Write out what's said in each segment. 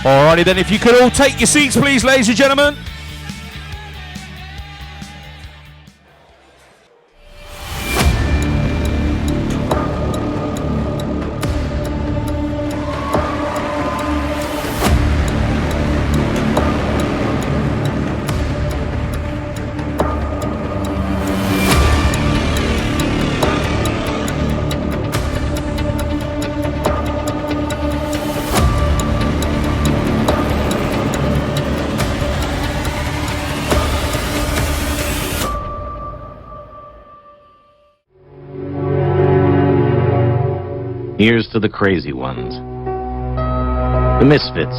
Alrighty then, if you could all take your seats please, ladies and gentlemen. Here's to the crazy ones, the misfits,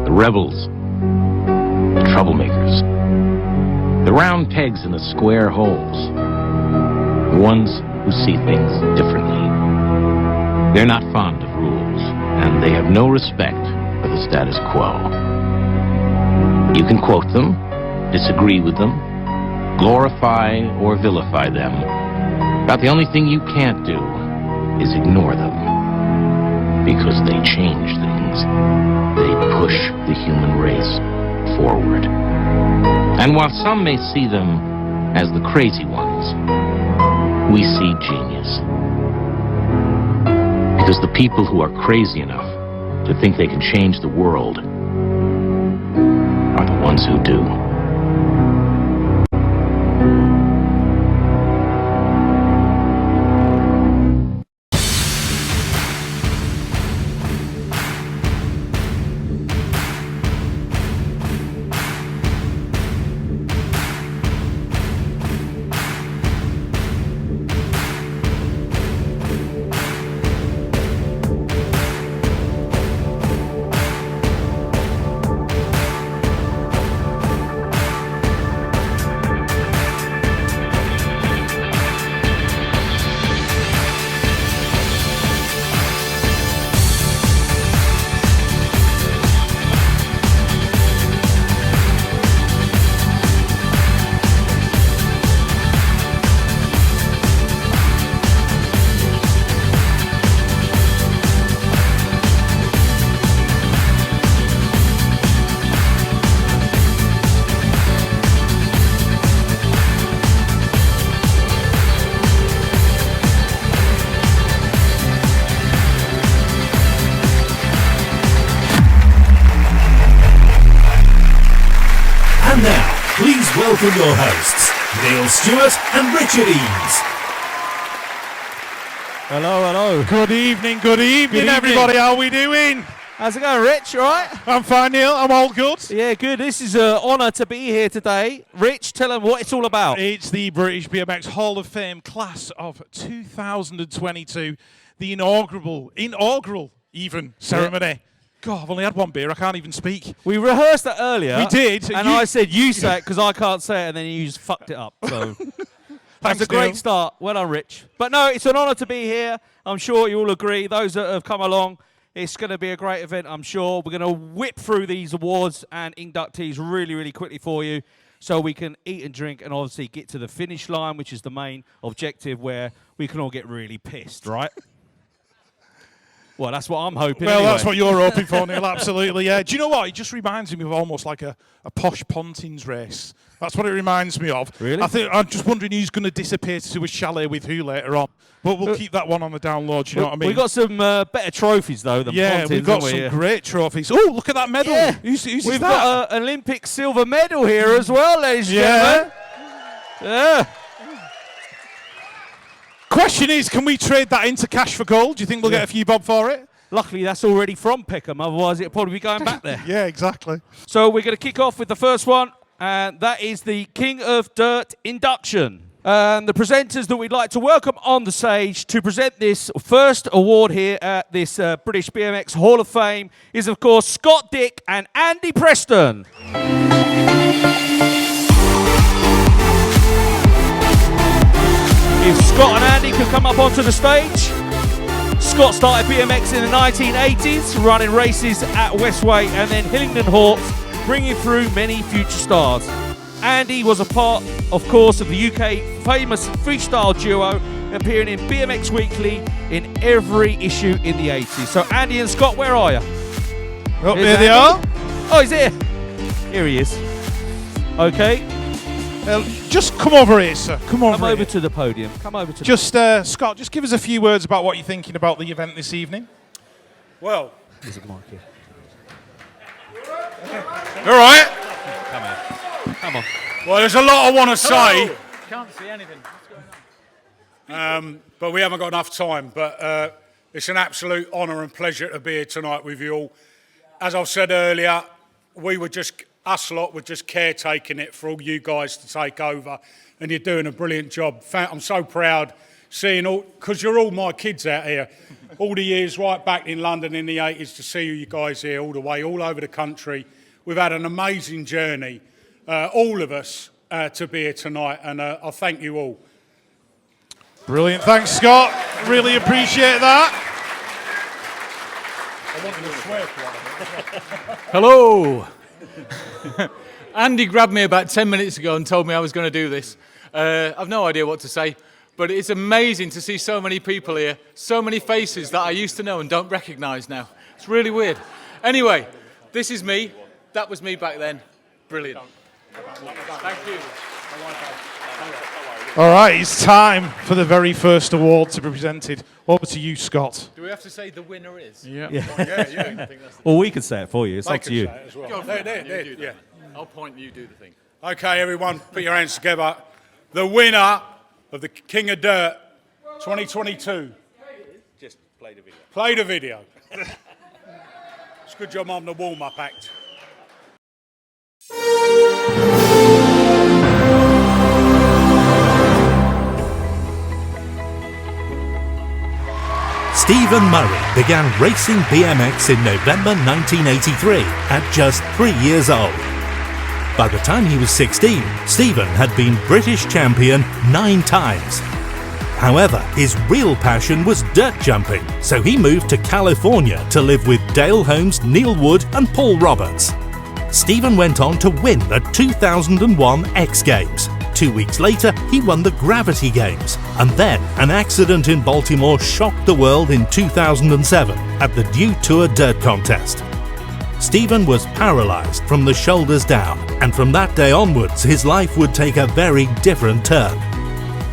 the rebels, the troublemakers, the round pegs in the square holes, the ones who see things differently. They're not fond of rules, and they have no respect for the status quo. You can quote them, disagree with them, glorify or vilify them, but the only thing you can't do is ignore them, because they change things. They push the human race forward. And while some may see them as the crazy ones, we see genius. Because the people who are crazy enough to think they can change the world are the ones who do. Welcome your hosts, Neil Stewart and Richard Eames. Hello. Good evening, everybody. How are we doing? How's it going, Rich? All right? I'm fine, Neil. I'm all good. Yeah, good. This is an honour to be here today. Rich, tell them what it's all about. It's the British BMX Hall of Fame class of 2022, the inaugural even ceremony. Yeah. God, I've only had one beer. I can't even speak. We rehearsed that earlier. We did. And I said, you say it because I can't say it, and then you just fucked it up. So that's a great start. Well done, Rich. But no, it's an honour to be here. I'm sure you all agree. Those that have come along, it's going to be a great event, I'm sure. We're going to whip through these awards and inductees really, really quickly for you so we can eat and drink and obviously get to the finish line, which is the main objective where we can all get really pissed, right? Well, that's what I'm hoping. Well, anyway. That's what you're hoping for, Neil, absolutely, yeah. Do you know what? It just reminds me of almost like a posh Pontins race. That's what it reminds me of. Really? I'm just wondering who's going to disappear to a chalet with who later on. But we'll keep that one on the download, you know what I mean? We've got some better trophies, though, than Pontins, we've got some great trophies. Oh, look at that medal. Yeah. Who's We've that? got an Olympic silver medal here as well, ladies and gentlemen. Yeah. Question is, can we trade that into cash for gold? Do you think we'll get a few bob for it? Luckily, that's already from Peckham. Otherwise, it'll probably be going back there. Yeah, exactly. So we're going to kick off with the first one, and that is the King of Dirt induction. The presenters that we'd like to welcome on the stage to present this first award here at this British BMX Hall of Fame is, of course, Scott Dick and Andy Preston. If Scott and Andy could come up onto the stage. Scott started BMX in the 1980s, running races at Westway and then Hillingdon Hawks, bringing through many future stars. Andy was a part, of course, of the UK famous freestyle duo, appearing in BMX Weekly in every issue in the 80s. So Andy and Scott, where are you? Oh, Here's there they Andy. are. Oh, he's here. Here he is. Okay. Just come over here, sir. Come over Come over here. to the podium. Come over to Just, Scott, just give us a few words about what you're thinking about the event this evening. Well, There's a mic here. all right. Come on. Come on. Well, there's a lot I want to say, Can't see anything. but we haven't got enough time. But it's an absolute honour and pleasure to be here tonight with you all. As I've said earlier, us lot were just caretaking it for all you guys to take over, and you're doing a brilliant job. I'm so proud seeing all, because you're all my kids out here, all the years right back in London in the 80s, to see you guys here all the way, all over the country. We've had an amazing journey, all of us, to be here tonight, and I thank you all. Brilliant. Thanks, Scott. Really appreciate that. Hello. Andy grabbed me about 10 minutes ago and told me I was going to do this. I've no idea what to say, but it's amazing to see so many people here, so many faces that I used to know and don't recognise now. It's really weird. Anyway, this is me. That was me back then. Brilliant. Thank you. All right, it's time for the very first award to be presented. Over to you, Scott. Do we have to say the winner is? Yeah. Well, we can say it for you. It's They up to can you. say it as well. Go for There, it. there, You there, do yeah. that. I'll point, you do the thing. Okay, everyone, put your hands together. The winner of the King of Dirt 2022. Just play the video. Play the video. It's a good job I'm the warm-up act. Stephen Murray began racing BMX in November 1983 at just 3 years old. By the time he was 16, Stephen had been British champion 9 times. However, his real passion was dirt jumping, so he moved to California to live with Dale Holmes, Neil Wood and Paul Roberts. Stephen went on to win the 2001 X Games. 2 weeks later, he won the Gravity Games, and then an accident in Baltimore shocked the world in 2007 at the Dew Tour Dirt Contest. Stephen was paralysed from the shoulders down, and from that day onwards his life would take a very different turn.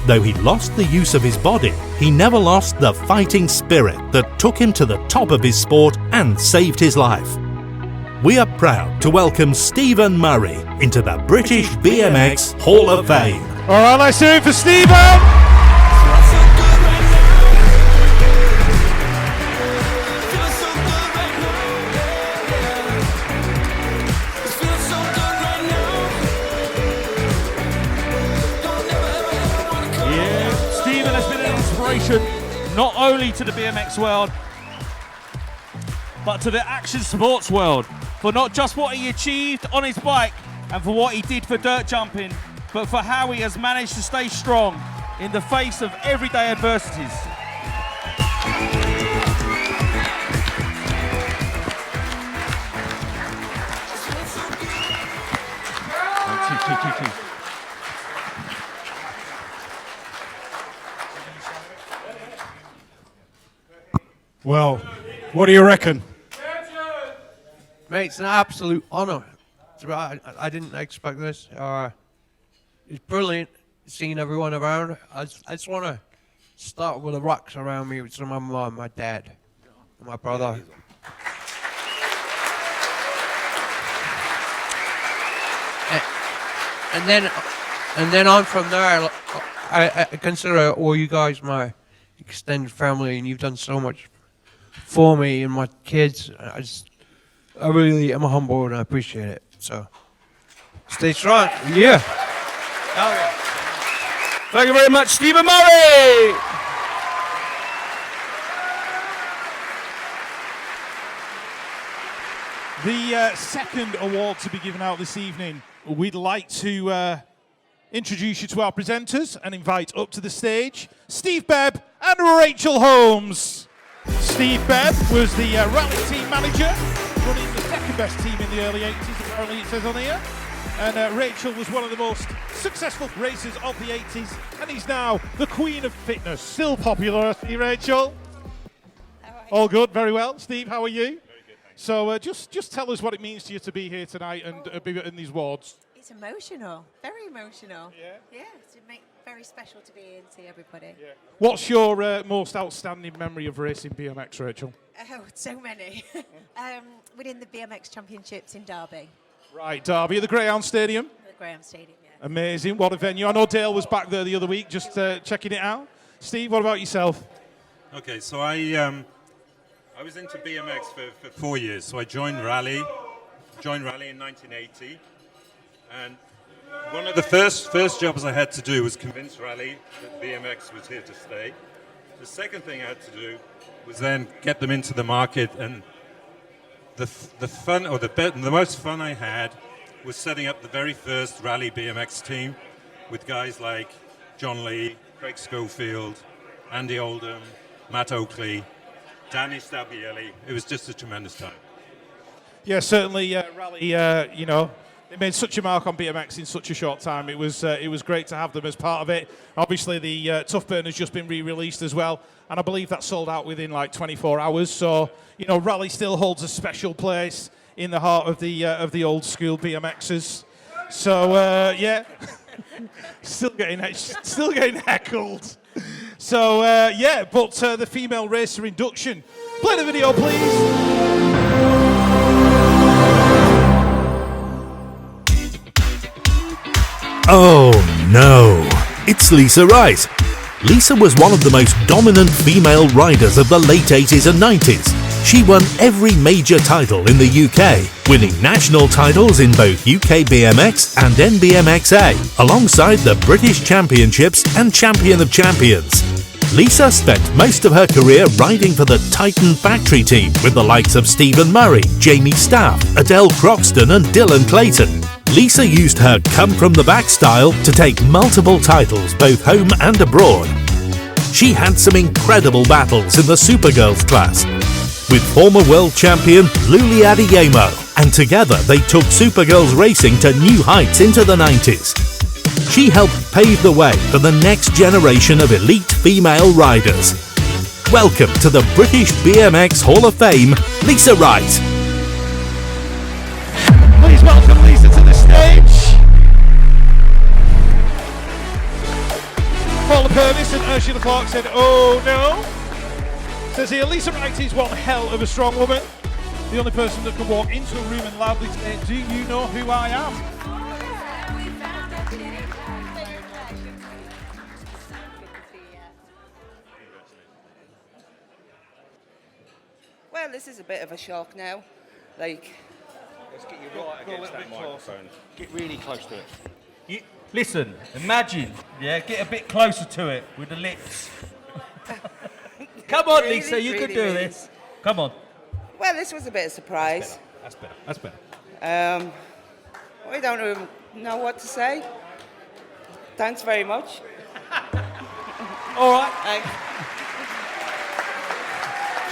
Though he lost the use of his body, he never lost the fighting spirit that took him to the top of his sport and saved his life. We are proud to welcome Stephen Murray into the British BMX Hall of Fame. All right, let's hear it for Stephen. Yeah, Stephen has been an inspiration not only to the BMX world, but to the action sports world, for not just what he achieved on his bike and for what he did for dirt jumping, but for how he has managed to stay strong in the face of everyday adversities. Well, what do you reckon? Mate, it's an absolute honour. I didn't expect this. It's brilliant seeing everyone around. I just want to start with the rocks around me, which are my mum, my dad, and my brother. And then on from there, I consider all you guys my extended family, and you've done so much for me and my kids. I really am humble and I appreciate it. So, stay strong. Yeah. Hell yeah. Thank you very much, Stephen Murray. The second award to be given out this evening, we'd like to introduce you to our presenters and invite up to the stage Steve Bebb and Rachel Holmes. Steve Bebb was the rally team manager, running the second best team in the early 80s, apparently it says on here. And Rachel was one of the most successful racers of the 80s, and he's now the queen of fitness. Still popular, I see, Rachel. All good, very well. Steve, how are you? So just tell us what it means to you to be here tonight and be in these wards. It's emotional, very emotional. Yeah? Yeah, it's very special to be here and see everybody. Yeah. What's your most outstanding memory of racing BMX, Rachel? Oh, so many. Within the BMX Championships in Derby, Right, Derby at the Greyhound Stadium. the Graham Stadium, yeah. Amazing, what a venue. I know Dale was back there the other week just checking it out. Steve, what about yourself? Okay, so I was into BMX for 4 years. So I joined Rally in 1980, and one of the first jobs I had to do was convince Rally that BMX was here to stay. The second thing I had to do was then get them into the market, and the fun, or the most fun I had was setting up the very first Rally BMX team with guys like John Lee, Craig Schofield, Andy Oldham, Matt Oakley, Danny Stabielli. It was just a tremendous time. Yeah, certainly Rally, they made such a mark on BMX in such a short time. It was great to have them as part of it. Obviously, the Tough Burn has just been re-released as well, and I believe that sold out within like 24 hours. So, Rally still holds a special place in the heart of the old school BMXers. So, yeah, still getting heckled. So, but the female racer induction. Play the video, please. Oh no, it's Lisa Wright. Lisa was one of the most dominant female riders of the late 80s and 90s. She won every major title in the UK, winning national titles in both UK BMX and NBMXA, alongside the British Championships and Champion of Champions. Lisa spent most of her career riding for the Titan factory team with the likes of Stephen Murray, Jamie Staff, Adele Croxton and Dylan Clayton. Lisa used her come-from-the-back style to take multiple titles both home and abroad. She had some incredible battles in the Supergirls class with former world champion Luli Adeyemo, and together they took Supergirls racing to new heights into the 90s. She helped pave the way for the next generation of elite female riders. Welcome to the British BMX Hall of Fame, Lisa Wright. Please welcome Lisa to the stage. Paula Purvis and Ursula Clark said, oh no. Says here, Lisa Wright is one hell of a strong woman. The only person that can walk into a room and loudly say, do you know who I am? Well, this is a bit of a shock now. Let's get you right against that microphone. Get really close to it. Listen, imagine, get a bit closer to it with the lips. Come on, really, Lisa, you can do this. Come on. Well, this was a bit of a surprise. That's better. I don't even know what to say. Thanks very much. All right.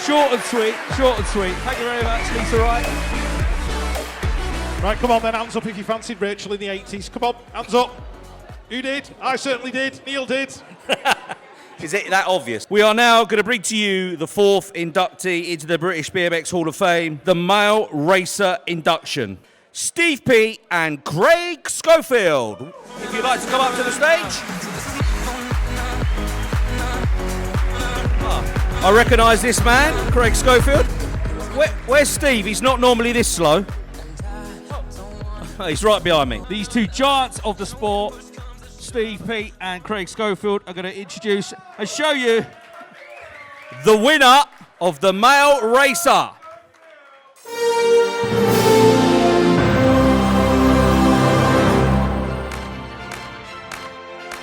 Short and sweet. Thank you very much, Lisa Wright. Right, come on then, hands up if you fancied Rachel in the 80s. Come on, hands up. Who did? I certainly did. Neil did. Is it that obvious? We are now going to bring to you the fourth inductee into the British BMX Hall of Fame, the male racer induction. Steve Peat and Craig Schofield. If you'd like to come up to the stage. I recognise this man, Craig Schofield. Where's Steve? He's not normally this slow. He's right behind me. These two giants of the sport, Steve Peat and Craig Schofield, are going to introduce and show you the winner of the male racer.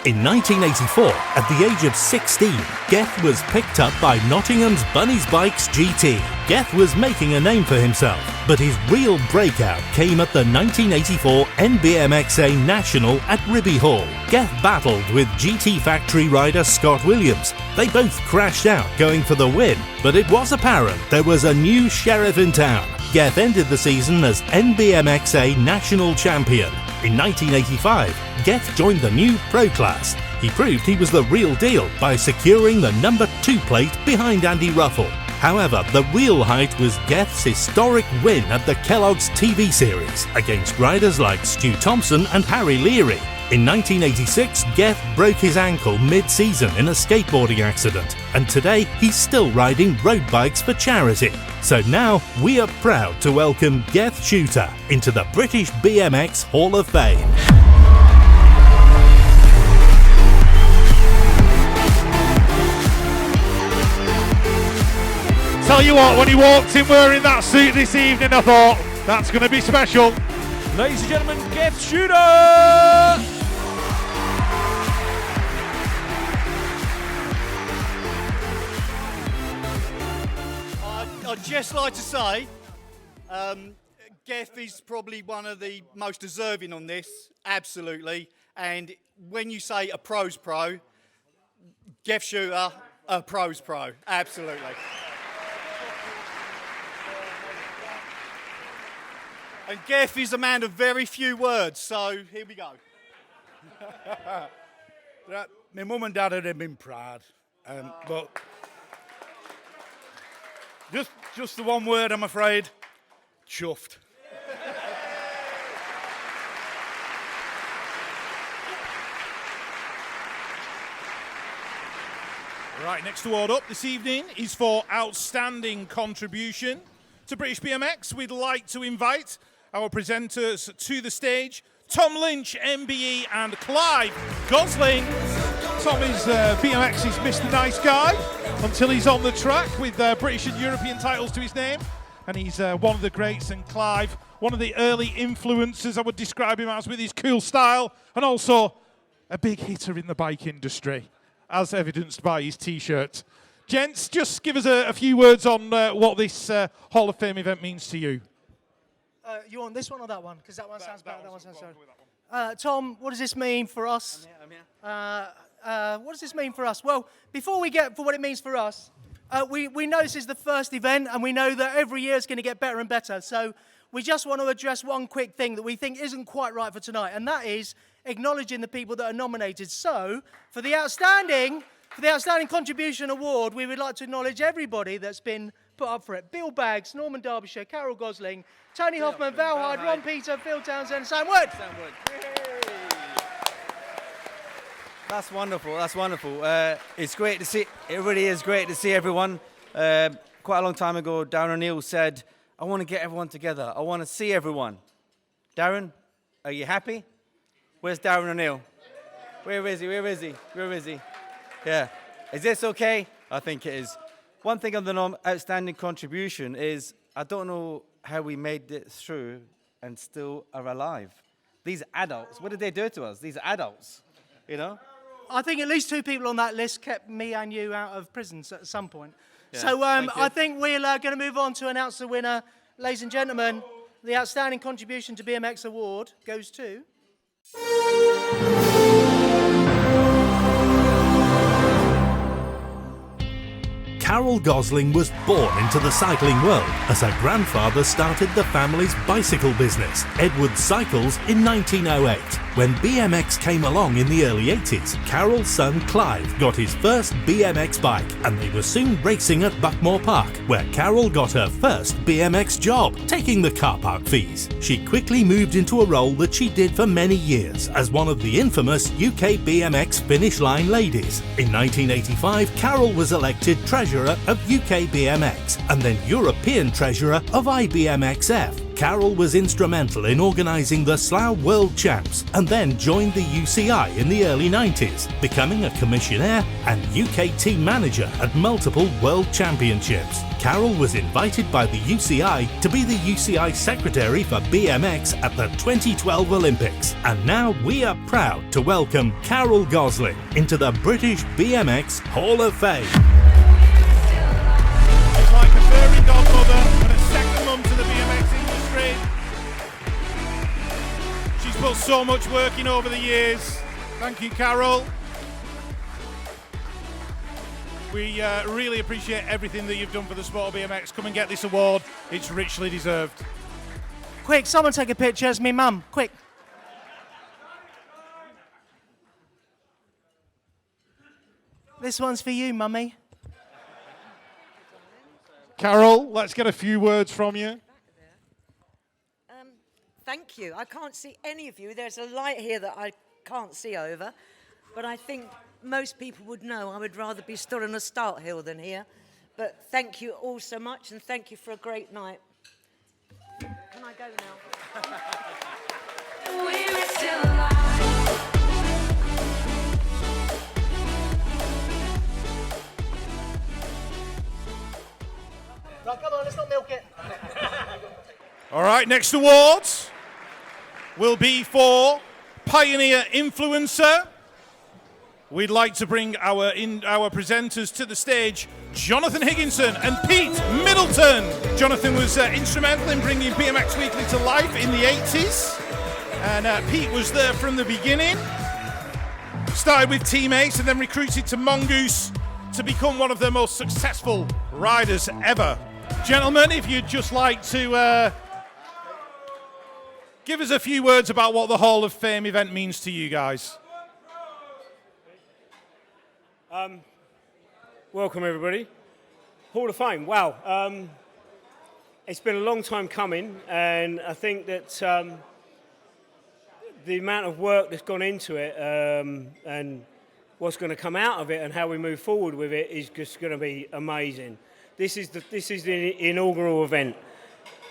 In 1984, at the age of 16, Geth was picked up by Nottingham's Bunny's Bikes GT. Geth was making a name for himself, but his real breakout came at the 1984 NBMXA National at Ribby Hall. Geth battled with GT factory rider Scott Williams. They both crashed out going for the win, but it was apparent there was a new sheriff in town. Geth ended the season as NBMXA National Champion. In 1985, Geth joined the new Pro class. He proved he was the real deal by securing the number 2 plate behind Andy Ruffell. However, the real height was Geth's historic win at the Kellogg's TV series against riders like Stu Thompson and Harry Leary. In 1986, Geth broke his ankle mid-season in a skateboarding accident, and today he's still riding road bikes for charity. So now we are proud to welcome Geth Shooter into the British BMX Hall of Fame. Tell you what, when he walked in wearing that suit this evening, I thought, that's going to be special. Ladies and gentlemen, Geth Shooter! I'd just like to say, Geth is probably one of the most deserving on this, absolutely. And when you say a pro's pro, Geth Shooter, a pro's pro, absolutely. And Geth is a man of very few words, so here we go. My mum and dad would have been proud, but just the one word, I'm afraid, chuffed. Right, next award up this evening is for outstanding contribution to British BMX. We'd like to invite our presenters to the stage, Tom Lynch, MBE, and Clive Gosling. Tom is BMX's Mr. Nice Guy until he's on the track with British and European titles to his name. And he's one of the greats, and Clive, one of the early influencers, I would describe him as, with his cool style, and also a big hitter in the bike industry, as evidenced by his T-shirt. Gents, just give us a few words on what this Hall of Fame event means to you. You want this one or that one? Because that one sounds better. That one sounds better. Tom, what does this mean for us? I'm here. What does this mean for us? Well, before we get for what it means for us, we know this is the first event, and we know that every year is going to get better and better. So we just want to address one quick thing that we think isn't quite right for tonight, and that is acknowledging the people that are nominated. So for the outstanding contribution award, we would like to acknowledge everybody that's been put up for it. Bill Baggs, Norman Derbyshire, Carole Gosling, Tony Hoffman, Val Hyde, Ron Peter, Phil Townsend, Sam Wood. That's wonderful, that's wonderful. It's great to see, it really is great to see everyone. Quite a long time ago, Darren O'Neill said, I want to get everyone together. I want to see everyone. Darren, are you happy? Where's Darren O'Neill? Where is he? Where is he? Where is he? Yeah. Is this okay? I think it is. One thing on the outstanding contribution is I don't know how we made it through and still are alive. These adults, what did they do to us? These adults, you know? I think at least 2 people on that list kept me and you out of prison at some point. Yeah, so I think we're going to move on to announce the winner. Ladies and gentlemen, the outstanding contribution to BMX award goes to... Carole Gosling was born into the cycling world as her grandfather started the family's bicycle business, Edwards Cycles, in 1908. When BMX came along in the early 80s, Carole's son Clive got his first BMX bike, and they were soon racing at Buckmore Park, where Carole got her first BMX job, taking the car park fees. She quickly moved into a role that she did for many years as one of the infamous UK BMX finish line ladies. In 1985, Carole was elected Treasurer of UK BMX and then European Treasurer of IBMXF. Carole was instrumental in organising the Slough World Champs and then joined the UCI in the early 90s, becoming a commissionaire and UK team manager at multiple World Championships. Carole was invited by the UCI to be the UCI Secretary for BMX at the 2012 Olympics. And now we are proud to welcome Carole Gosling into the British BMX Hall of Fame. She's like a fairy godmother and a second mum to the BMX industry. She's put so much work in over the years. Thank you, Carole. We really appreciate everything that you've done for the sport of BMX. Come and get this award. It's richly deserved. Quick, someone take a picture. It's me mum. Quick. This one's for you, mummy. Carole, let's get a few words from you. Thank you. I can't see any of you. There's a light here that I can't see over. But I think most people would know I would rather be stood on a start hill than here. But thank you all so much, and thank you for a great night. Can I go now? We're still alive. Right, come on, let's not milk it. All right, next awards will be for Pioneer Influencer. We'd like to bring our presenters to the stage, Jonathan Higginson and Peat Middleton. Jonathan was instrumental in bringing BMX Weekly to life in the 80s. And Peat was there from the beginning. Started with teammates and then recruited to Mongoose to become one of the most successful riders ever. Gentlemen, if you'd just like to give us a few words about what the Hall of Fame event means to you guys. Welcome, everybody. Hall of Fame, wow. It's been a long time coming, and I think that the amount of work that's gone into it and what's going to come out of it and how we move forward with it is just going to be amazing. This is the inaugural event.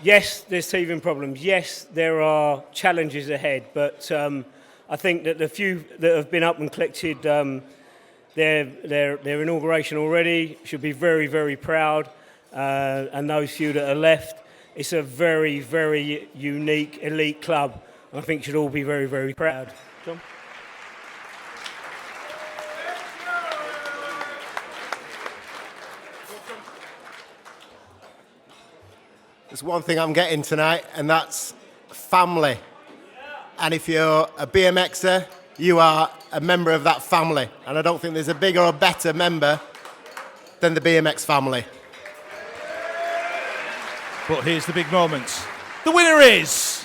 Yes, there's teething problems. Yes, there are challenges ahead, but I think that the few that have been up and collected their inauguration already should be very, very proud. And those few that are left, it's a very, very unique elite club. And I think should all be very, very proud. John? There's one thing I'm getting tonight, and that's family. And if you're a BMXer, you are a member of that family. And I don't think there's a bigger or better member than the BMX family. But here's the big moment. The winner is...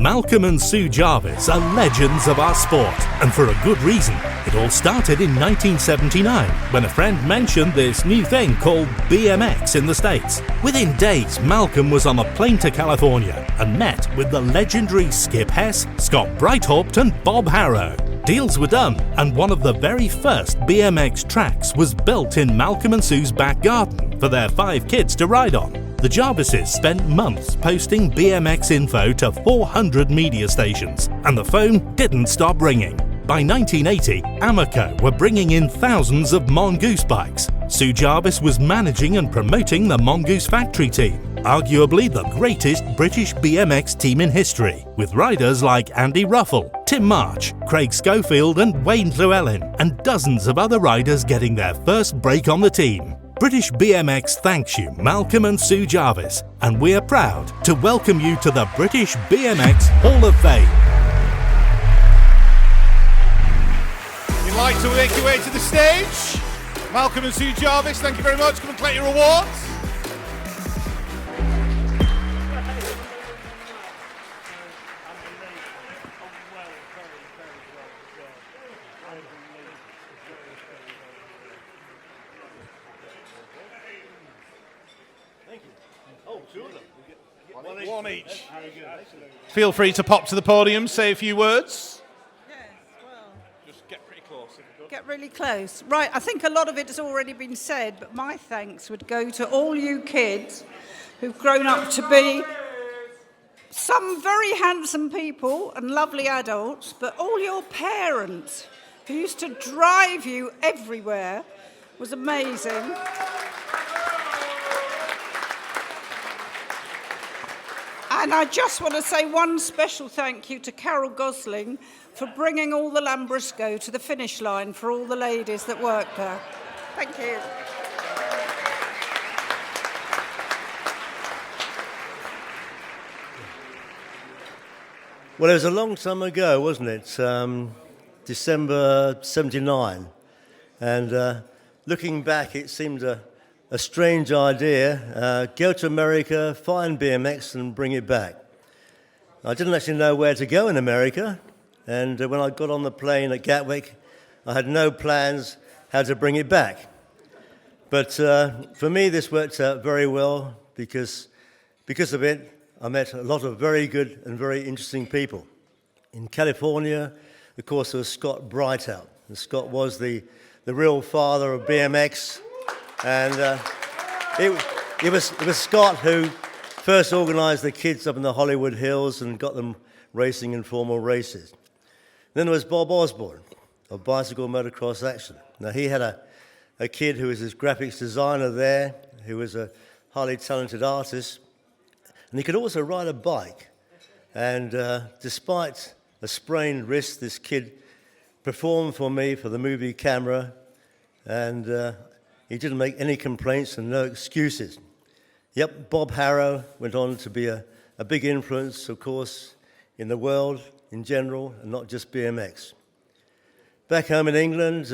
Malcolm and Sue Jarvis are legends of our sport, and for a good reason. It all started in 1979 when a friend mentioned this new thing called BMX in the States. Within days, Malcolm was on a plane to California and met with the legendary Skip Hess, Scott Breithaupt and Bob Harrow. Deals were done, and one of the very first BMX tracks was built in Malcolm and Sue's back garden for their 5 kids to ride on. The Jarvises spent months posting BMX info to 400 media stations, and the phone didn't stop ringing. By 1980, Amoco were bringing in thousands of Mongoose bikes. Sue Jarvis was managing and promoting the Mongoose factory team, arguably the greatest British BMX team in history, with riders like Andy Ruffell, Tim March, Craig Schofield and Wayne Llewellyn, and dozens of other riders getting their first break on the team. British BMX thanks you, Malcolm and Sue Jarvis, and we're proud to welcome you to the British BMX Hall of Fame. You'd like to make your way to the stage? Malcolm and Sue Jarvis, thank you very much. Come and collect your awards. One each. Feel free to pop to the podium, say a few words. Just get pretty close. Get really close. Right, I think a lot of it has already been said, but my thanks would go to all you kids who've grown up to be some very handsome people and lovely adults, but all your parents who used to drive you everywhere was amazing. And I just want to say one special thank you to Carole Gosling for bringing all the Lambrusco to the finish line for all the ladies that worked there. Thank you. Well, it was a long time ago, wasn't it? December 79. And looking back, it seemed a strange idea. Go to America, find BMX and bring it back. I didn't actually know where to go in America. And when I got on the plane at Gatwick, I had no plans how to bring it back. But for me, this worked out very well because of it, I met a lot of very good and very interesting people. In California, of course, there was Scott Brightout. And Scott was the real father of BMX. And it was Scott who first organised the kids up in the Hollywood Hills and got them racing in formal races. Then there was Bob Osborne of Bicycle Motocross Action. Now, he had a kid who was his graphics designer there, who was a highly talented artist. And he could also ride a bike. And despite a sprained wrist, this kid performed for me for the movie camera. And he didn't make any complaints and no excuses. Yep, Bob Harrow went on to be a big influence, of course, in the world in general, and not just BMX. Back home in England,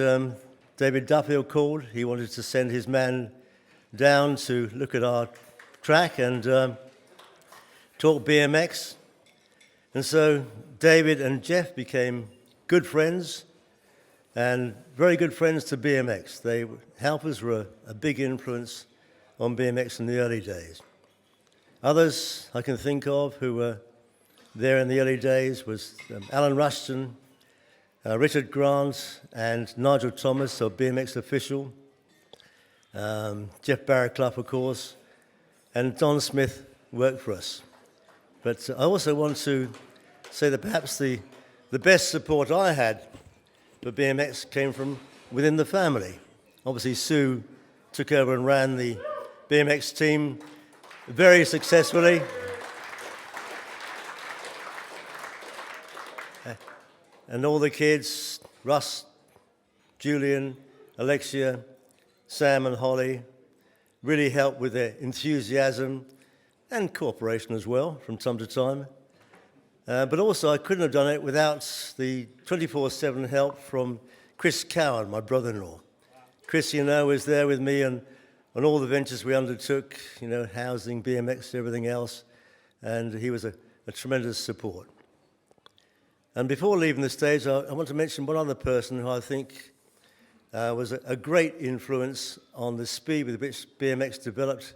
David Duffield called. He wanted to send his man down to look at our track and talk BMX. And so David and Jeff became good friends and very good friends to BMX. Helpers were a big influence on BMX in the early days. Others I can think of who were there in the early days was Alan Rushton, Richard Grant and Nigel Thomas, so BMX official, Jeff Barraclough, of course, and Don Smith worked for us. But I also want to say that perhaps the best support I had for BMX came from within the family. Obviously, Sue took over and ran the BMX team very successfully. And all the kids, Russ, Julian, Alexia, Sam and Holly, really helped with their enthusiasm and cooperation as well from time to time. But also I couldn't have done it without the 24/7 help from Chris Cowan, my brother-in-law. Chris, was there with me on all the ventures we undertook, housing, BMX, everything else, and he was a tremendous support. And before leaving the stage, I want to mention one other person who I think was a great influence on the speed with which BMX developed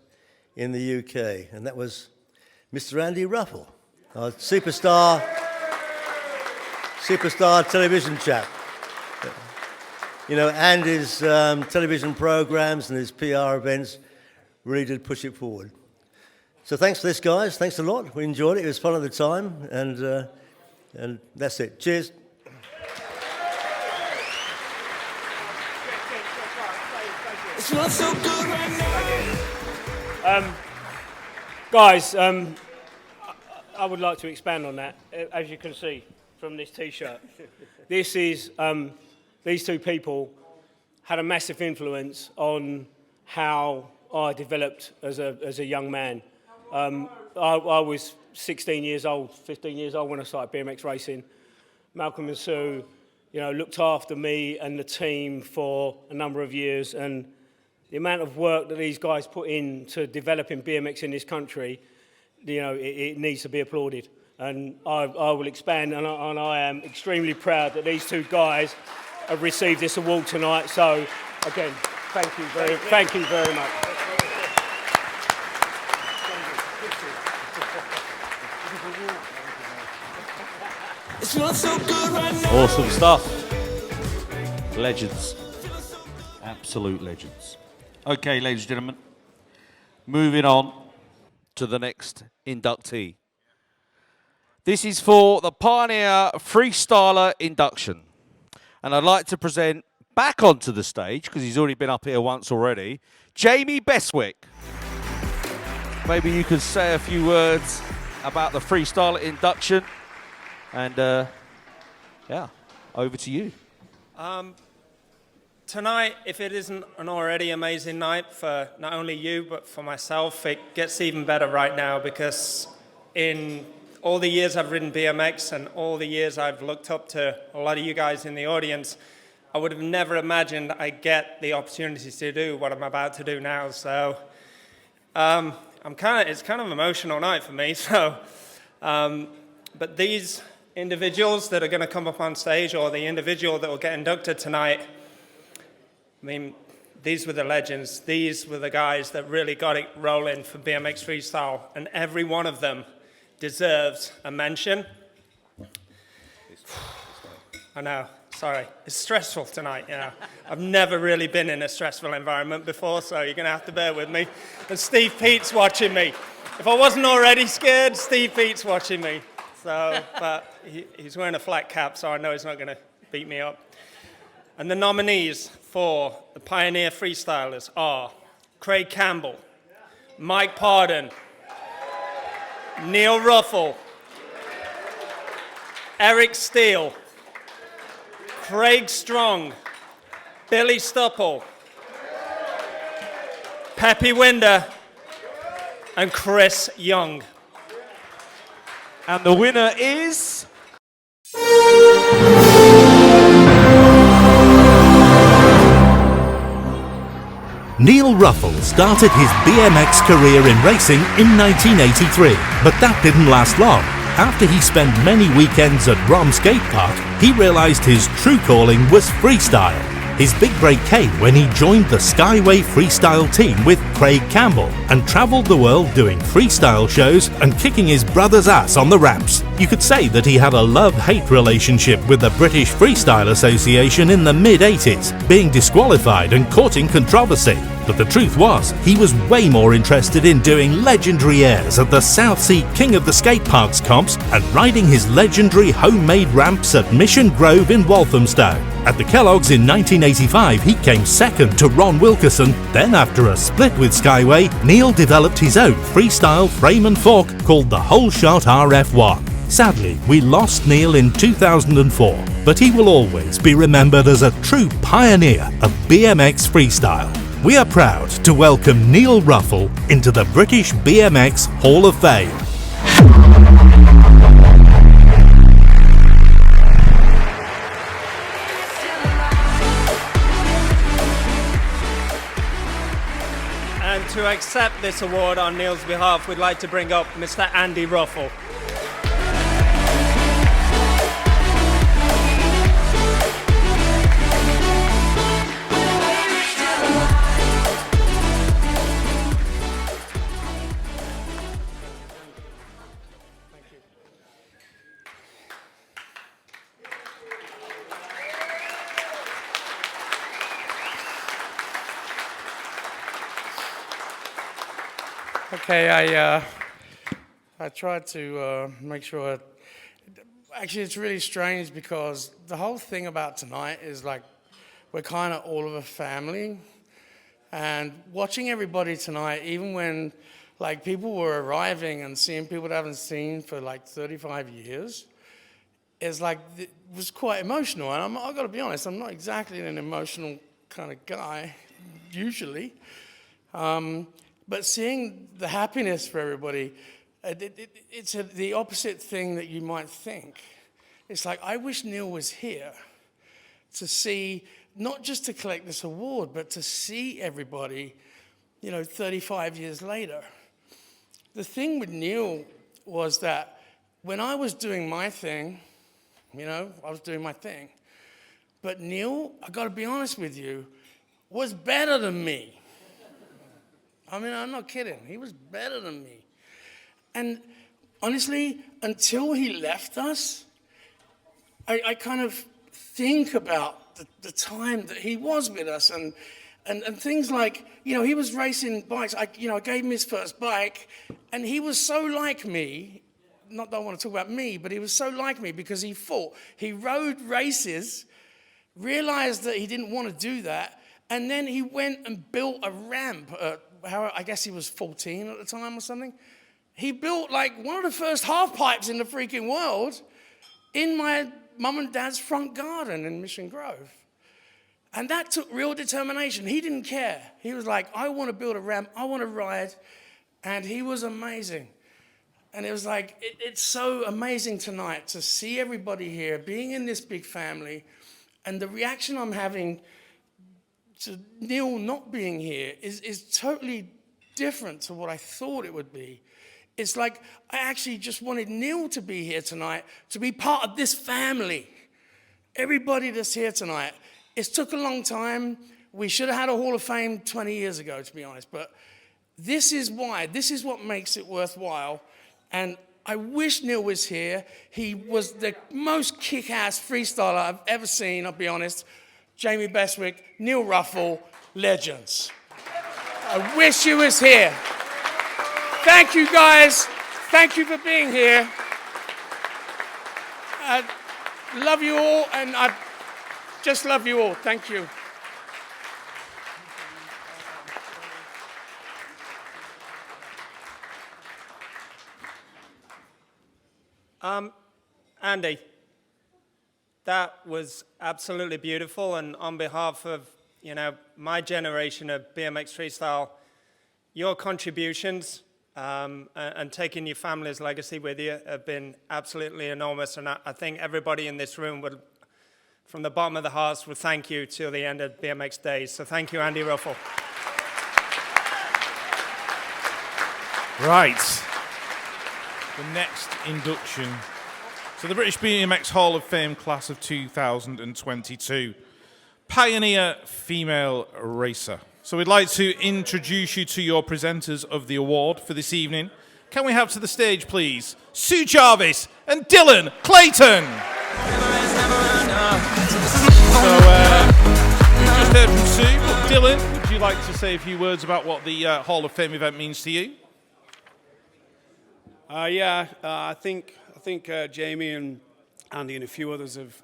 in the UK, and that was Mr. Andy Ruffell, our superstar television chap. Andy's television programs and his PR events really did push it forward. So thanks for this, guys. Thanks a lot. We enjoyed it. It was fun at the time, and that's it. Cheers. It's not so good right now. Guys, I would like to expand on that. As you can see from this T-shirt, these two people had a massive influence on how I developed as a young man. I was 16 years old, 15 years old when I started BMX racing. Malcolm and Sue, looked after me and the team for a number of years, and the amount of work that these guys put into developing BMX in this country, it needs to be applauded. And I will expand, and I am extremely proud that these two guys have received this award tonight. So, again, thank you very much. It's not so good right now. Awesome stuff. Legends. Absolute legends. Okay, ladies and gentlemen, moving on to the next inductee. This is for the Pioneer Freestyler Induction. And I'd like to present back onto the stage, because he's already been up here once already, Jamie Bestwick. Maybe you could say a few words about the Freestyler Induction. And, over to you. Tonight, if it isn't an already amazing night for not only you, but for myself, it gets even better right now, because in all the years I've ridden BMX and all the years I've looked up to a lot of you guys in the audience, I would have never imagined I'd get the opportunity to do what I'm about to do now. So it's kind of an emotional night for me. So, but these individuals that are going to come up on stage or the individual that will get inducted tonight, I mean, these were the legends. These were the guys that really got it rolling for BMX freestyle, and every one of them deserves a mention. I know, sorry. It's stressful tonight, you know. I've never really been in a stressful environment before, so you're going to have to bear with me. And Steve Peat's watching me. If I wasn't already scared, Steve Peat's watching me. So, but he's wearing a flat cap, so I know he's not going to beat me up. And the nominees for the Pioneer Freestylers are Craig Campbell, Mike Pardon, Neil Ruffell, Eric Steele, Craig Strong, Billy Stupple, Peppy Winder, and Chris Young. And the winner is... Neil Ruffell started his BMX career in racing in 1983, but that didn't last long. After he spent many weekends at Brom Skate Park, he realised his true calling was freestyle. His big break came when he joined the Skyway freestyle team with Craig Campbell and travelled the world doing freestyle shows and kicking his brother's ass on the ramps. You could say that he had a love-hate relationship with the British Freestyle Association in the mid-80s, being disqualified and courting controversy. But the truth was, he was way more interested in doing legendary airs at the South Sea King of the Skate Parks comps and riding his legendary homemade ramps at Mission Grove in Walthamstow. At the Kellogg's in 1985, he came second to Ron Wilkerson. Then, after a split with Skyway, Neil developed his own freestyle frame and fork called the Whole Shot RF1. Sadly, we lost Neil in 2004, but he will always be remembered as a true pioneer of BMX freestyle. We are proud to welcome Neil Ruffell into the British BMX Hall of Fame. And to accept this award on Neil's behalf, we'd like to bring up Mr. Andy Ruffell. Okay, I tried to make sure. Actually, it's really strange because the whole thing about tonight is like we're kind of all of a family, and watching everybody tonight, even when like people were arriving and seeing people that I haven't seen for like 35 years, is like it was quite emotional. And I've got to be honest, I'm not exactly an emotional kind of guy usually. But seeing the happiness for everybody, it's the opposite thing that you might think. It's like, I wish Neil was here to see, not just to collect this award, but to see everybody, 35 years later. The thing with Neil was that when I was doing my thing, I was doing my thing. But Neil, I got to be honest with you, was better than me. I mean, I'm not kidding. He was better than me. And honestly, until he left us, I kind of think about the time that he was with us and things like, he was racing bikes. I gave him his first bike, and he was so like me. Not that I want to talk about me, but he was so like me because he fought. He rode races, realized that he didn't want to do that, and then he went and built a ramp I guess he was 14 at the time or something. He built like one of the first half pipes in the freaking world in my mum and dad's front garden in Mission Grove. And that took real determination. He didn't care. He was like, I want to build a ramp, I want to ride. And he was amazing. And it was like, it's so amazing tonight to see everybody here, being in this big family, and the reaction I'm having to Neil not being here is totally different to what I thought it would be. it's like I actually just wanted Neil to be here tonight, to be part of this family. Everybody that's here tonight. It took a long time. We should have had a Hall of Fame 20 years ago, to be honest. But this is why. This is what makes it worthwhile. And I wish Neil was here. He was the most kick-ass freestyler I've ever seen, I'll be honest. Jamie Bestwick, Neil Ruffell, legends. I wish he was here. Thank you, guys. Thank you for being here. I love you all, and I just love you all. Thank you. Andy, that was absolutely beautiful, and on behalf of, my generation of BMX freestyle, your contributions and taking your family's legacy with you have been absolutely enormous, and I think everybody in this room would, from the bottom of the hearts, would thank you till the end of BMX days. So thank you, Andy Ruffell. Right. The next induction to the British BMX Hall of Fame class of 2022. Pioneer Female Racer. So we'd like to introduce you to your presenters of the award for this evening. Can we have to the stage, please, Sue Jarvis and Dylan Clayton? So we just heard from Sue, but Dylan, would you like to say a few words about what the Hall of Fame event means to you? I think Jamie and Andy and a few others have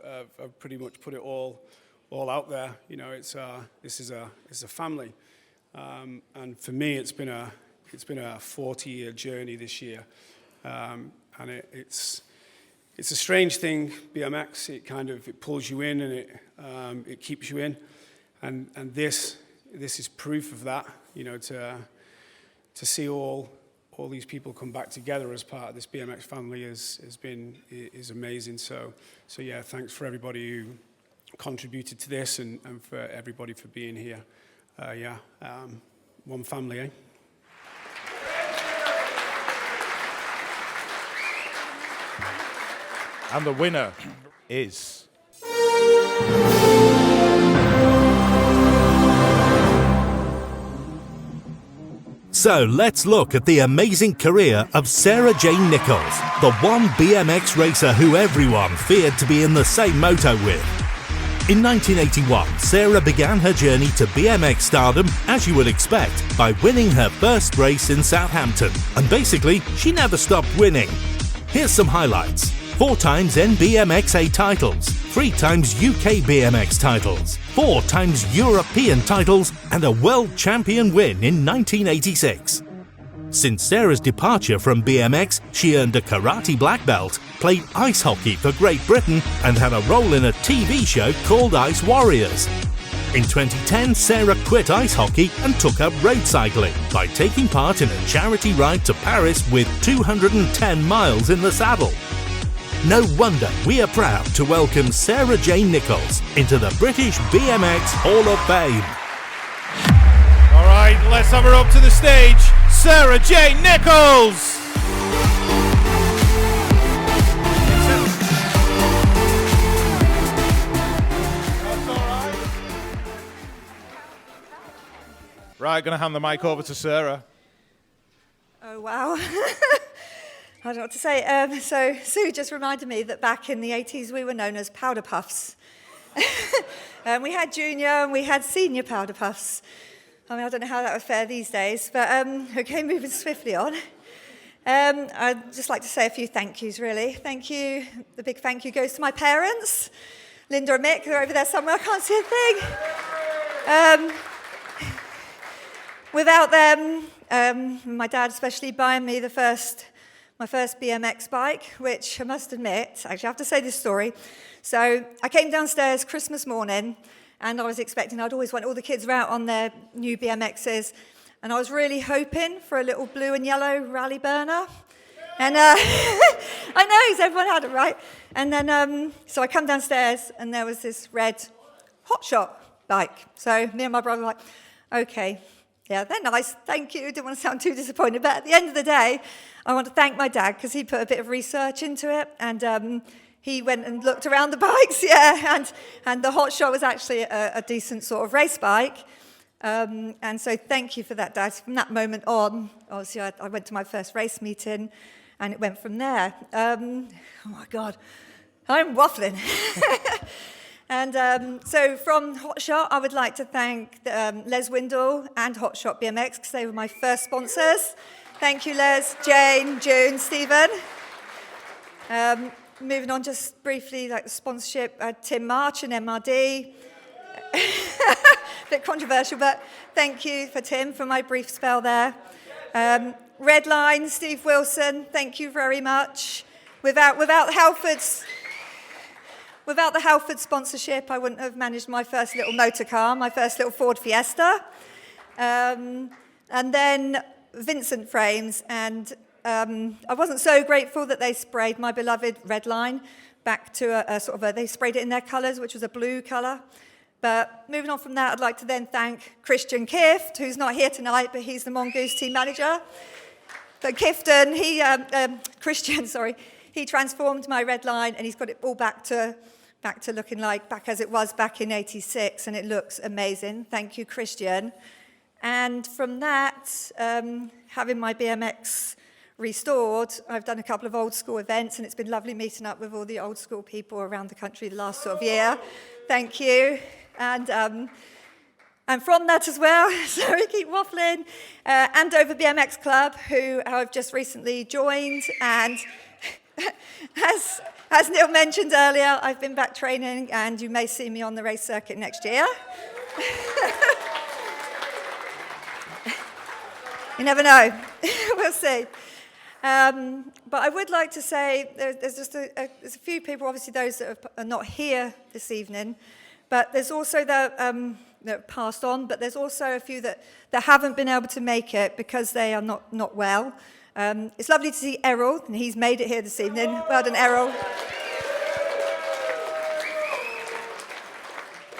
pretty much put it all out there. This is a family, and for me, it's been a 40-year journey this year, and it's a strange thing. BMX, it pulls you in and it keeps you in, and this is proof of that. To see all these people come back together as part of this BMX family is amazing. So yeah, thanks for everybody who contributed to this and for everybody for being here. One family, eh? And the winner is... So let's look at the amazing career of Sarah Jane Nichols, the one BMX racer who everyone feared to be in the same moto with. In 1981, Sarah began her journey to BMX stardom, as you would expect, by winning her first race in Southampton. And basically, she never stopped winning. Here's some highlights. 4 times NBMXA titles, 3 times UK BMX titles, 4 times European titles, and a world champion win in 1986. Since Sarah's departure from BMX, she earned a karate black belt, played ice hockey for Great Britain, and had a role in a TV show called Ice Warriors. In 2010, Sarah quit ice hockey and took up road cycling by taking part in a charity ride to Paris with 210 miles in the saddle. No wonder we are proud to welcome Sarah Jane Nichols into the British BMX Hall of Fame. All right, let's have her up to the stage, Sarah Jane Nichols! Right, going to hand the mic over to Sarah. Oh, wow. I don't know what to say. So Sue just reminded me that back in the 80s we were known as powder puffs. We had junior and we had senior powder puffs. I mean, I don't know how that would fare these days, but okay, moving swiftly on. I'd just like to say a few thank yous, really. Thank you. The big thank you goes to my parents, Linda and Mick. They're over there somewhere. I can't see a thing. Without them, my dad especially buying me my first BMX bike, which I must admit, actually I have to say this story. So I came downstairs Christmas morning and I was expecting, I'd always want all the kids out on their new BMXs, and I was really hoping for a little blue and yellow rally burner. And I know, because everyone had it, right? And then, so I come downstairs and there was this red hotshot bike. So me and my brother were like, okay, Yeah, they're nice. Thank you. Didn't want to sound too disappointed. But at the end of the day, I want to thank my dad because he put a bit of research into it. And he went and looked around the bikes, yeah. And the Hot Shot was actually a decent sort of race bike. And so thank you for that, Dad. From that moment on, obviously, I went to my first race meeting, and it went from there. Oh, my God. I'm waffling. And so from Hot Shot, I would like to thank Les Windle and Hot Shot BMX because they were my first sponsors. Thank you, Les, Jane, June, Stephen. Moving on just briefly, like the sponsorship, Tim March and MRD. Bit controversial, but thank you for Tim for my brief spell there. Redline, Steve Wilson, thank you very much. Without the Halford sponsorship, I wouldn't have managed my first little motor car, my first little Ford Fiesta. And then Vincent Frames, and I wasn't so grateful that they sprayed my beloved Redline back to a sort of they sprayed it in their colours, which was a blue colour. But moving on from that, I'd like to then thank Christian Kift, who's not here tonight, but he's the Mongoose team manager. But Kifton, Christian, he transformed my Redline, and he's got it all back to looking back as it was back in '86, and it looks amazing. Thank you, Christian. And from that, having my BMX restored, I've done a couple of old school events, and it's been lovely meeting up with all the old school people around the country the last sort of year. Thank you. And from that as well, sorry, keep waffling, Andover BMX Club, who I've just recently joined, and as Neil mentioned earlier, I've been back training, and you may see me on the race circuit next year. You never know. We'll see. But I would like to say there's just there's a few people, obviously those that are not here this evening, but there's also that passed on, but there's also a few that haven't been able to make it because they are not well. It's lovely to see Errol, and he's made it here this evening. Well done, Errol.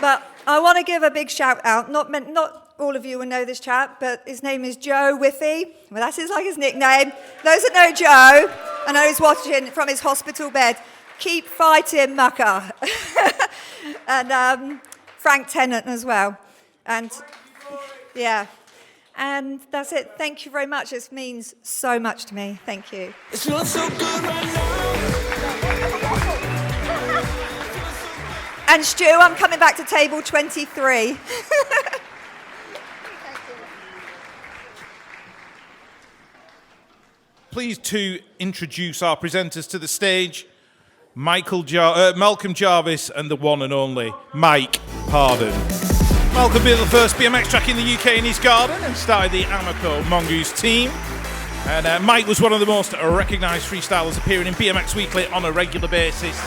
But I want to give a big shout out. Not all of you will know this chap, but his name is Joe Whiffy. Well, that's his nickname. Those that know Joe, I know he's watching from his hospital bed. Keep fighting, mucker. And Frank Tennant as well. And yeah. And that's it. Thank you very much. This means so much to me. Thank you. It's not so good right now. And Stu, I'm coming back to table 23. Pleased to introduce our presenters to the stage, Malcolm Jarvis and the one and only Mike Pardon. Malcolm built the first BMX track in the UK in his garden and started the Amoco Mongoose team. And Mike was one of the most recognised freestylers appearing in BMX Weekly on a regular basis.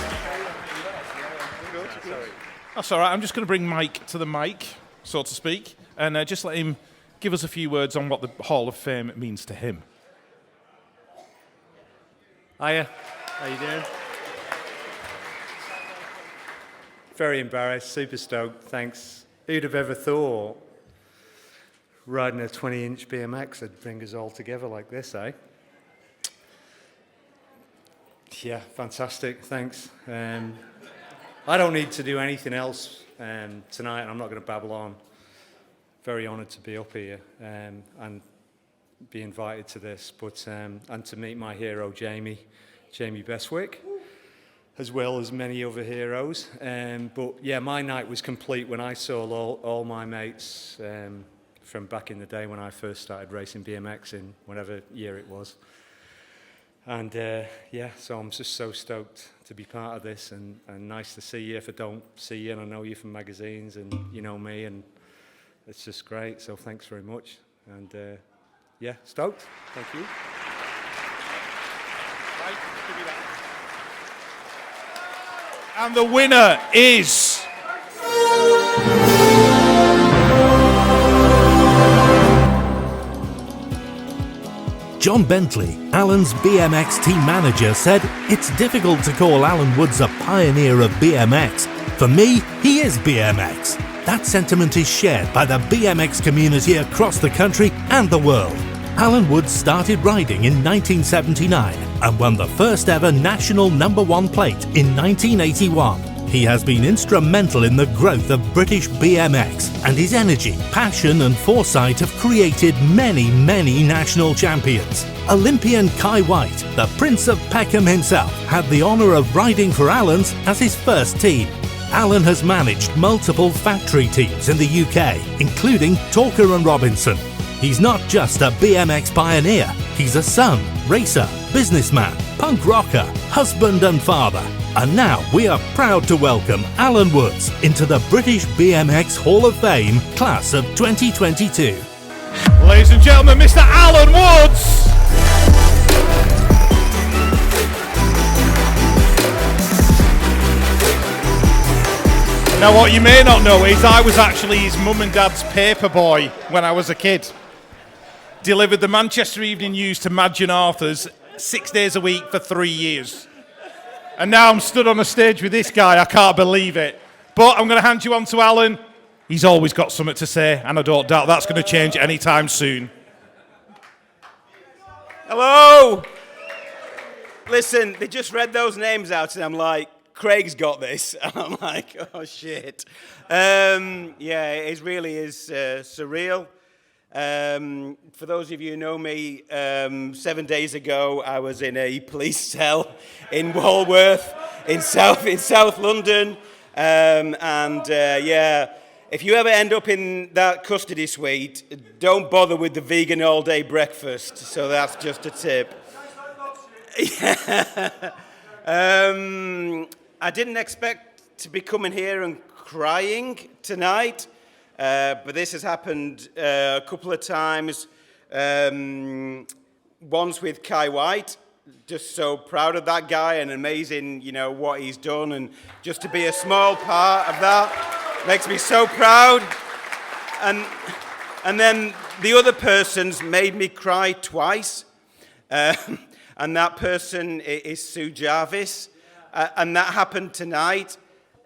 That's all right, I'm just going to bring Mike to the mic, so to speak, and just let him give us a few words on what the Hall of Fame means to him. Hiya, how you doing? Very embarrassed, super stoked, thanks. Who'd have ever thought riding a 20-inch BMX would bring us all together like this, eh? Yeah, fantastic, thanks. I don't need to do anything else tonight, and I'm not going to babble on. Very honoured to be up here and be invited to this, but and to meet my hero, Jamie Bestwick, as well as many other heroes. But yeah, my night was complete when I saw all my mates from back in the day when I first started racing BMX in whatever year it was. And yeah, so I'm just so stoked to be part of this, and nice to see you if I don't see you, and I know you from magazines, and you know me, and it's just great, so thanks very much. And yeah, stoked. Thank you. And the winner is... John Bentley, Alan's BMX team manager, said it's difficult to call Alan Woods a pioneer of BMX. For me, he is BMX. That sentiment is shared by the BMX community across the country and the world. Alan Woods started riding in 1979 and won the first ever national #1 plate in 1981. He has been instrumental in the growth of British BMX, and his energy, passion and foresight have created many, many national champions. Olympian Whyte, the Prince of Peckham himself, had the honour of riding for Alan's as his first team. Alan has managed multiple factory teams in the UK, including Talker and Robinson. He's not just a BMX pioneer, he's a son, racer, businessman, punk rocker, husband and father. And now we are proud to welcome Alan Woods into the British BMX Hall of Fame class of 2022. Ladies and gentlemen, Mr. Alan Woods! Now what you may not know is I was actually his mum and dad's paper boy when I was a kid. Delivered the Manchester Evening News to Madgen Arthur's 6 days a week for 3 years. And now I'm stood on a stage with this guy, I can't believe it. But I'm going to hand you on to Alan. He's always got something to say, and I don't doubt that's going to change anytime soon. Hello! Listen, they just read those names out, and I'm like, Craig's got this. And I'm like, oh, shit. Yeah, it really is surreal. For those of you who know me, 7 days ago I was in a police cell in Walworth in South London, yeah, if you ever end up in that custody suite, don't bother with the vegan all-day breakfast. So that's just a tip. I didn't expect to be coming here and crying tonight. But this has happened a couple of times. Once with Whyte, just so proud of that guy and amazing, you know, what he's done, and just to be a small part of that makes me so proud. And then the other person's made me cry twice, and that person is Sue Jarvis, and that happened tonight,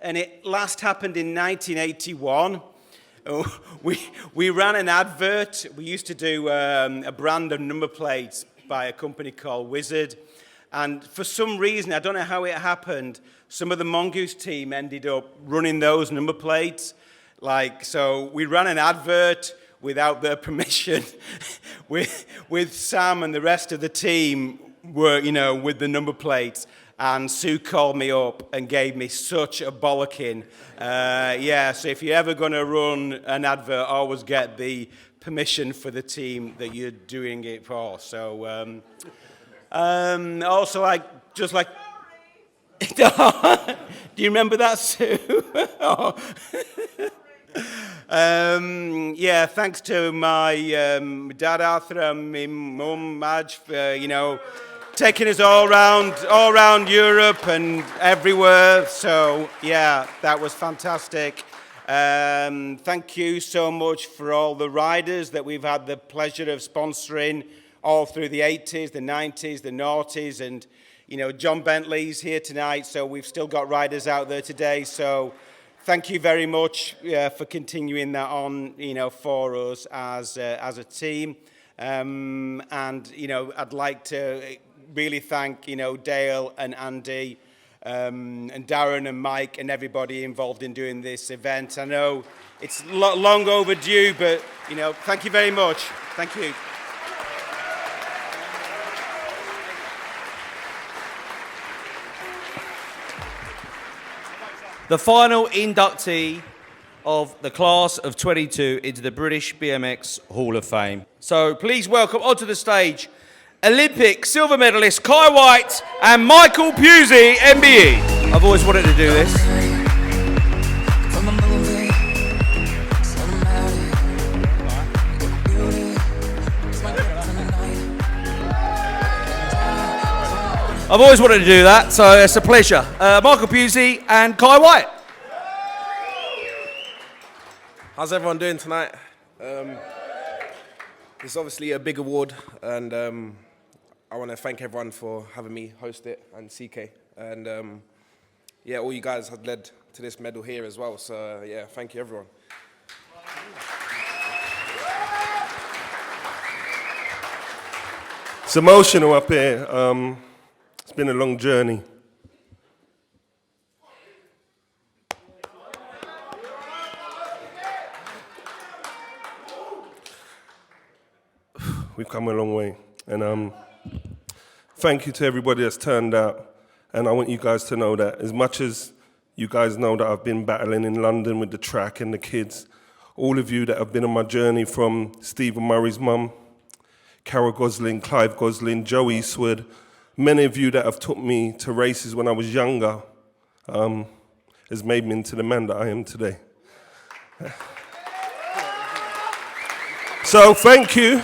and it last happened in 1981. We ran an advert. We used to do a brand of number plates by a company called Wizard. And for some reason, I don't know how it happened, some of the Mongoose team ended up running those number plates. So we ran an advert without their permission with Sam and the rest of the team were, you know, with the number plates. And Sue called me up and gave me such a bollocking. So if you're ever going to run an advert, always get the permission for the team that you're doing it for. So, also, do you remember that, Sue? Thanks to my dad, Arthur, and my mum, Madge, for, you know, taking us all around Europe and everywhere. So, yeah, that was fantastic. Thank you so much for all the riders that we've had the pleasure of sponsoring all through the 80s, the 90s, the noughties, and, you know, John Bentley's here tonight, so we've still got riders out there today. So thank you very much for continuing that on, you know, for us as a team. And, you know, I'd like to really thank, you know, Dale and Andy and Darren and Mike and everybody involved in doing this event. I know it's long overdue, but, you know, thank you very much. Thank you. The final inductee of the class of 22 into the British BMX Hall of Fame. So please welcome onto the stage Olympic silver medalist Whyte and Michael Pusey, MBE. I've always wanted to do this. I've always wanted to do that, so it's a pleasure. Michael Pusey and Whyte. How's everyone doing tonight? It's obviously a big award, and I want to thank everyone for having me host it, and CK. And yeah, all you guys have led to this medal here as well, so yeah, thank you everyone. It's emotional up here. It's been a long journey. We've come a long way. And thank you to everybody that's turned out. And I want you guys to know that as much as you guys know that I've been battling in London with the track and the kids, all of you that have been on my journey, from Stephen Murray's mum, Carole Gosling, Clive Gosling, Joe Eastwood, many of you that have took me to races when I was younger, has made me into the man that I am today. So thank you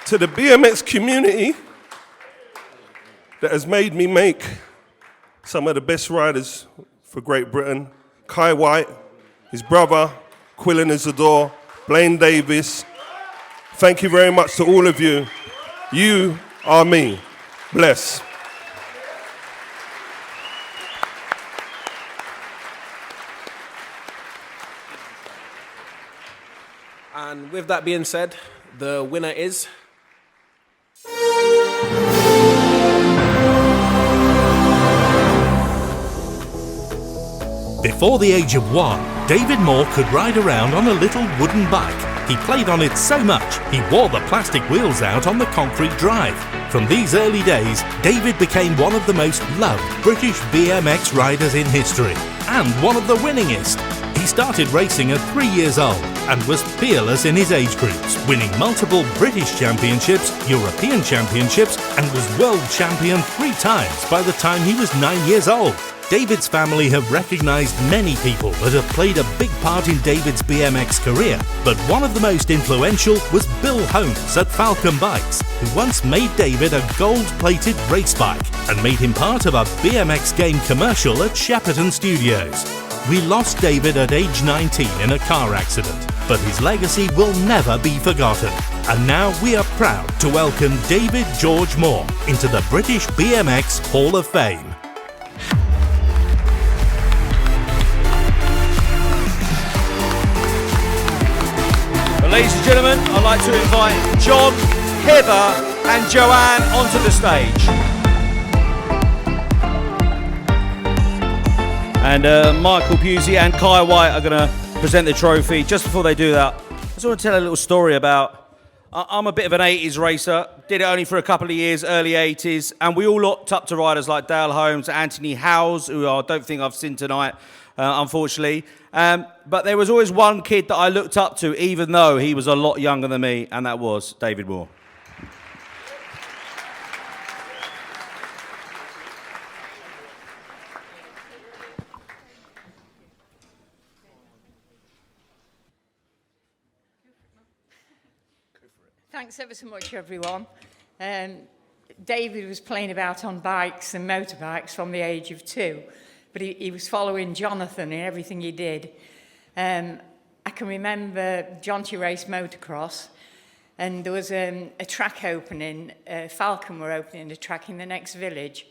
to the BMX community that has made me make some of the best riders for Great Britain. Kai Whyte, his brother, Quillen Isidore, Blaine Davis. Thank you very much to all of you. You are me. Bless. And with that being said, the winner is... Before the age of 1, David Moore could ride around on a little wooden bike. He played on it so much, he wore the plastic wheels out on the concrete drive. From these early days, David became one of the most loved British BMX riders in history, and one of the winningest. He started racing at 3 years old and was peerless in his age groups, winning multiple British championships, European championships, and was world champion 3 times by the time he was 9 years old. David's family have recognised many people that have played a big part in David's BMX career, but one of the most influential was Bill Holmes at Falcon Bikes, who once made David a gold-plated race bike and made him part of a BMX game commercial at Shepperton Studios. We lost David at age 19 in a car accident, but his legacy will never be forgotten. And now we are proud to welcome David George Moore into the British BMX Hall of Fame. Ladies and gentlemen, I'd like to invite John, Heather and Joanne onto the stage. And Michael Pusey and Kai Whyte are going to present the trophy. Just before they do that, I just want to tell a little story about... I'm a bit of an 80s racer, did it only for a couple of years, early 80s, and we all looked up to riders like Dale Holmes, Anthony Howes, who I don't think I've seen tonight, unfortunately. But there was always one kid that I looked up to, even though he was a lot younger than me, and that was David Moore. Thanks ever so much, everyone. David was playing about on bikes and motorbikes from the age of 2. But he was following Jonathan in everything he did. I can remember Jonty raced motocross, and there was a track opening. Falcon were opening a track in the next village.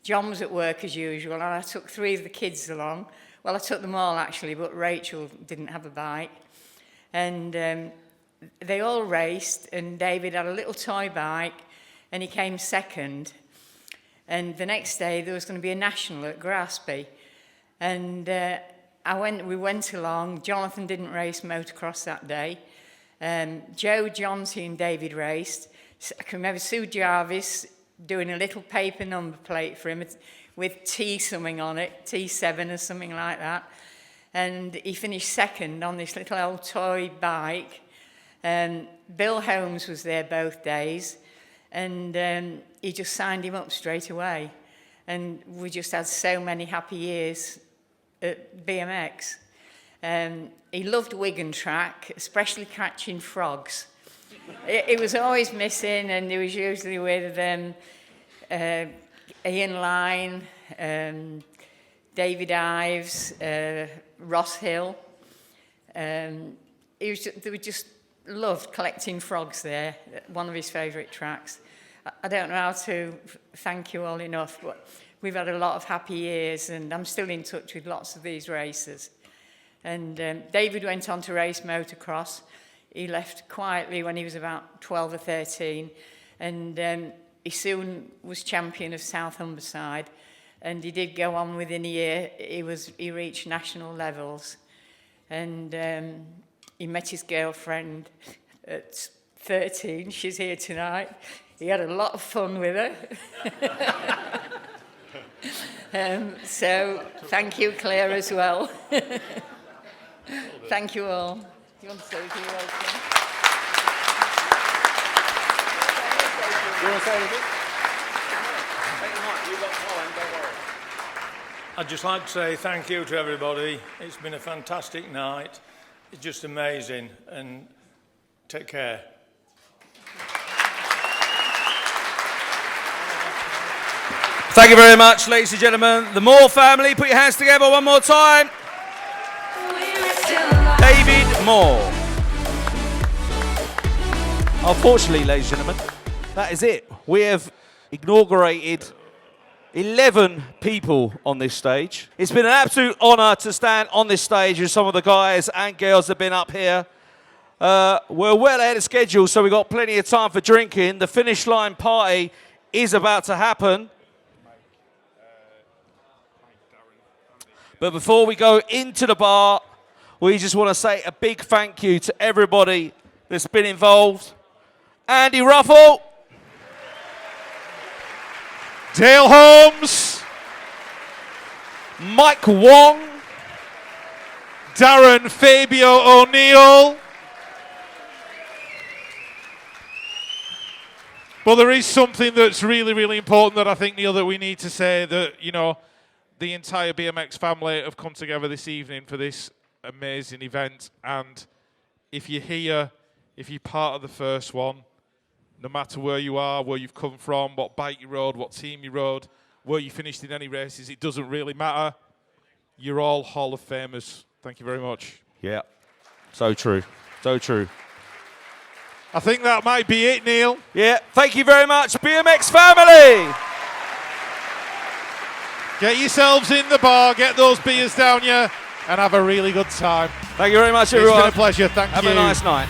John was at work as usual, and I took 3 of the kids along. Well, I took them all actually, but Rachel didn't have a bike. And they all raced, and David had a little toy bike, and he came second. And the next day, there was going to be a national at Graspy. And we went along. Jonathan didn't race motocross that day. Joe, Jonty and David raced. I can remember Sue Jarvis doing a little paper number plate for him with T something on it, T7 or something like that. And he finished second on this little old toy bike. Bill Holmes was there both days. And he just signed him up straight away. And we just had so many happy years at BMX. He loved Wigan track, especially catching frogs. It was always missing, and he was usually with Ian Lyne, David Ives, Ross Hill. They were just loved collecting frogs there, one of his favourite tracks. I don't know how to thank you all enough, but we've had a lot of happy years, and I'm still in touch with lots of these racers. And David went on to race motocross. he left quietly when he was about 12 or 13, and he soon was champion of South Humberside, and he did go on within a year. He reached national levels, and he met his girlfriend at 13. She's here tonight. He had a lot of fun with her. So thank you, Claire, as well. Thank you all. Do you want to say anything? You want to say anything? I'd just like to say thank you to everybody. It's been a fantastic night. It's just amazing, and take care. Thank you very much, ladies and gentlemen. The Moore family, put your hands together one more time. David Moore. Unfortunately, ladies and gentlemen, that is it. We have inaugurated 11 people on this stage. It's been an absolute honour to stand on this stage with some of the guys and girls that have been up here. We're well ahead of schedule, so we've got plenty of time for drinking. The finish line party is about to happen. But before we go into the bar, we just want to say a big thank you to everybody that's been involved. Andy Ruffell. Dale Holmes. Mike Wong. Darren Fabio O'Neill. But there is something that's really, really important that I think, Neil, that we need to say, that, you know, the entire BMX family have come together this evening for this amazing event. And if you're here, if you're part of the first one, no matter where you are, where you've come from, what bike you rode, what team you rode, where you finished in any races, it doesn't really matter. You're all Hall of Famers. Thank you very much. Yeah, so true, so true. I think that might be it, Neil. Yeah, thank you very much, BMX family. Get yourselves in the bar, get those beers down you, and have a really good time. Thank you very much, everyone. It's been a pleasure. Thank you. Have a nice night.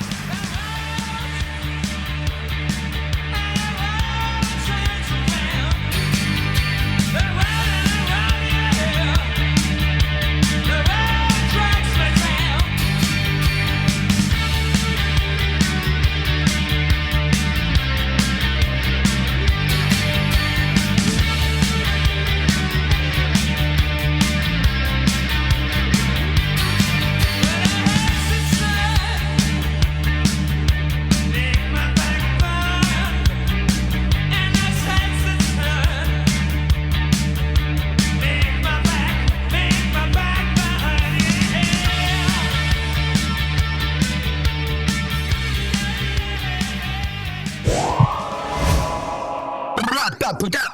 Put up.